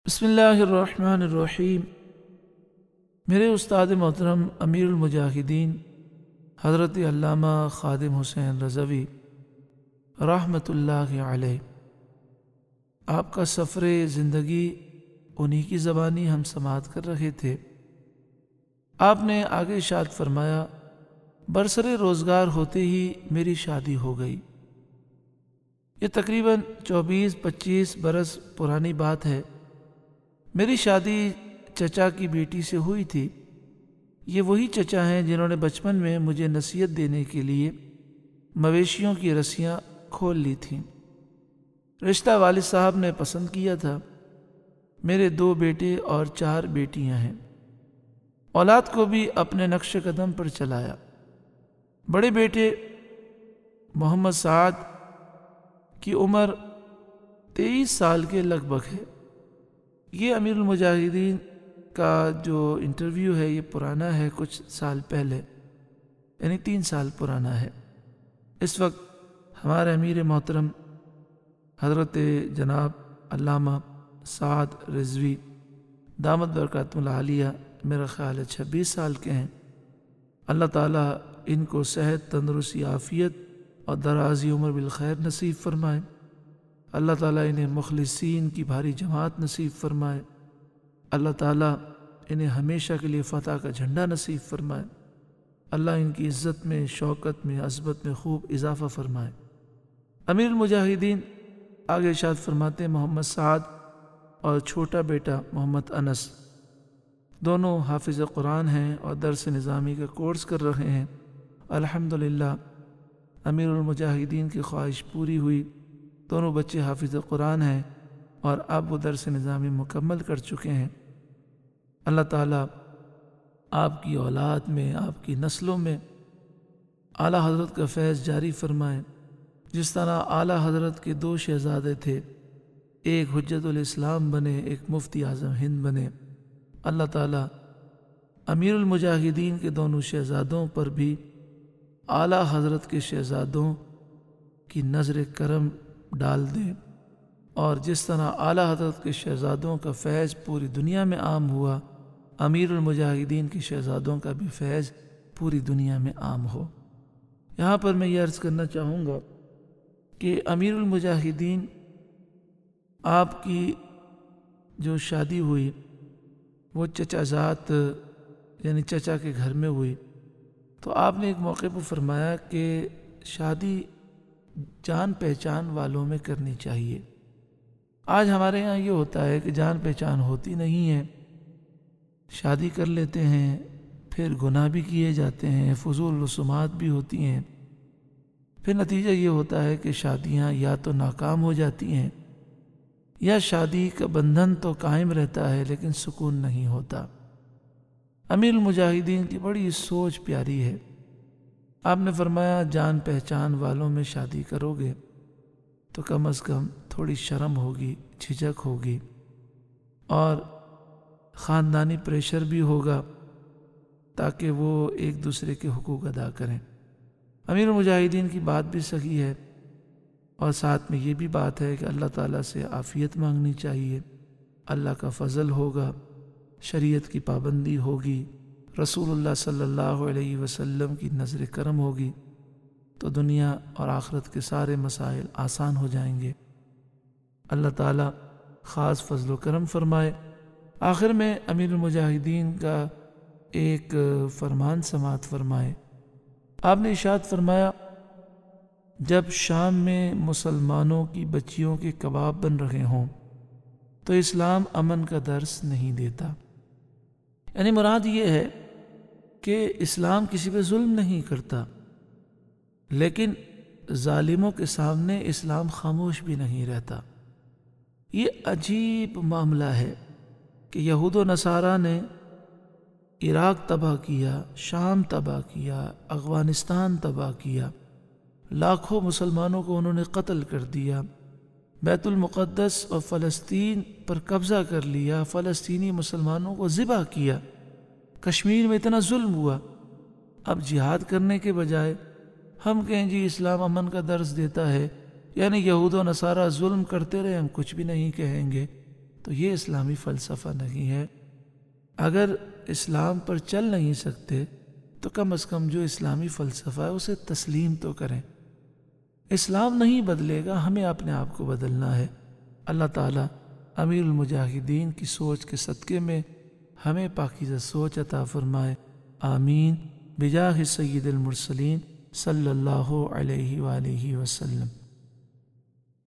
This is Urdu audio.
بسم اللہ الرحمن الرحیم۔ میرے استاد محترم امیر المجاہدین حضرت علامہ خادم حسین رضوی رحمۃ اللہ علیہ، آپ کا سفر زندگی انہی کی زبانی ہم سماعت کر رہے تھے۔ آپ نے آگے ارشاد فرمایا، برسر روزگار ہوتے ہی میری شادی ہو گئی۔ یہ تقریباً 24-25 برس پرانی بات ہے۔ میری شادی چچا کی بیٹی سے ہوئی تھی۔ یہ وہی چچا ہیں جنہوں نے بچپن میں مجھے نصیحت دینے کے لیے مویشیوں کی رسیاں کھول لی تھیں۔ رشتہ والد صاحب نے پسند کیا تھا۔ میرے 2 بیٹے اور 4 بیٹیاں ہیں۔ اولاد کو بھی اپنے نقش قدم پر چلایا۔ بڑے بیٹے محمد سعد کی عمر 23 سال کے لگ بھگ ہے۔ یہ امیر المجاہدین کا جو انٹرویو ہے یہ پرانا ہے، کچھ سال پہلے، یعنی 3 سال پرانا ہے۔ اس وقت ہمارے امیر محترم حضرت جناب علامہ سعد رضوی دامت برکاتہ العالیہ میرا خیال ہے 26 سال کے ہیں۔ اللہ تعالیٰ ان کو صحت، تندرستی، عافیت اور درازی عمر بالخیر نصیب فرمائے۔ اللہ تعالیٰ انہیں مخلصین کی بھاری جماعت نصیب فرمائے۔ اللہ تعالیٰ انہیں ہمیشہ کے لیے فتح کا جھنڈا نصیب فرمائے۔ اللہ ان کی عزت میں، شوکت میں، عظمت میں خوب اضافہ فرمائے۔ امیر المجاہدین آگے ارشاد فرماتے ہیں، محمد سعد اور چھوٹا بیٹا محمد انس دونوں حافظ قرآن ہیں اور درس نظامی کا کورس کر رہے ہیں۔ الحمدللہ امیر المجاہدین کی خواہش پوری ہوئی۔ دونوں بچے حافظ قرآن ہیں اور اب وہ درس نظامی مکمل کر چکے ہیں۔ اللہ تعالیٰ آپ کی اولاد میں، آپ کی نسلوں میں اعلیٰ حضرت کا فیض جاری فرمائے۔ جس طرح اعلیٰ حضرت کے 2 شہزادے تھے، ایک حجت الاسلام بنے، ایک مفتی اعظم ہند بنے۔ اللہ تعالیٰ امیر المجاہدین کے دونوں شہزادوں پر بھی اعلیٰ حضرت کے شہزادوں کی نظر کرم ڈال دیں، اور جس طرح اعلیٰ حضرت کے شہزادوں کا فیض پوری دنیا میں عام ہوا، امیر المجاہدین کے شہزادوں کا بھی فیض پوری دنیا میں عام ہو۔ یہاں پر میں یہ عرض کرنا چاہوں گا کہ امیر المجاہدین آپ کی جو شادی ہوئی وہ چچا زاد یعنی چچا کے گھر میں ہوئی، تو آپ نے ایک موقع پر فرمایا کہ شادی جان پہچان والوں میں کرنی چاہیے۔ آج ہمارے یہاں یہ ہوتا ہے کہ جان پہچان ہوتی نہیں ہے، شادی کر لیتے ہیں، پھر گناہ بھی کیے جاتے ہیں، فضول رسومات بھی ہوتی ہیں، پھر نتیجہ یہ ہوتا ہے کہ شادیاں یا تو ناکام ہو جاتی ہیں یا شادی کا بندھن تو قائم رہتا ہے لیکن سکون نہیں ہوتا۔ امیر المجاہدین کی بڑی سوچ پیاری ہے۔ آپ نے فرمایا جان پہچان والوں میں شادی کرو گے تو کم از کم تھوڑی شرم ہوگی، جھجک ہوگی، اور خاندانی پریشر بھی ہوگا تاکہ وہ ایک دوسرے کے حقوق ادا کریں۔ امیر المجاہدین کی بات بھی صحیح ہے، اور ساتھ میں یہ بھی بات ہے کہ اللہ تعالیٰ سے عافیت مانگنی چاہیے۔ اللہ کا فضل ہوگا، شریعت کی پابندی ہوگی، رسول اللہ صلی اللہ علیہ وسلم کی نظر کرم ہوگی تو دنیا اور آخرت کے سارے مسائل آسان ہو جائیں گے۔ اللہ تعالیٰ خاص فضل و کرم فرمائے۔ آخر میں امیر المجاہدین کا ایک فرمان سماعت فرمائے۔ آپ نے ارشاد فرمایا، جب شام میں مسلمانوں کی بچیوں کے کباب بن رہے ہوں تو اسلام امن کا درس نہیں دیتا۔ یعنی مراد یہ ہے کہ اسلام کسی پہ ظلم نہیں کرتا، لیکن ظالموں کے سامنے اسلام خاموش بھی نہیں رہتا۔ یہ عجیب معاملہ ہے کہ یہود و نصارہ نے عراق تباہ کیا، شام تباہ کیا، افغانستان تباہ کیا، لاکھوں مسلمانوں کو انہوں نے قتل کر دیا، بیت المقدس اور فلسطین پر قبضہ کر لیا، فلسطینی مسلمانوں کو ذبح کیا، کشمیر میں اتنا ظلم ہوا۔ اب جہاد کرنے کے بجائے ہم کہیں جی اسلام امن کا درس دیتا ہے، یعنی یہود و نصارہ ظلم کرتے رہے، ہم کچھ بھی نہیں کہیں گے، تو تو یہ اسلامی فلسفہ نہیں ہے۔ اگر اسلام پر چل نہیں سکتے تو کم از کم جو اسلامی فلسفہ ہے اسے تسلیم تو کریں۔ اسلام نہیں بدلے گا، ہمیں اپنے آپ کو بدلنا ہے۔ اللہ تعالیٰ امیر المجاہدین کی سوچ کے صدقے میں ہمیں پاکیزہ سوچ عطا فرمائے، آمین، بجاہ سید المرسلین صلی اللہ علیہ وآلہ وسلم۔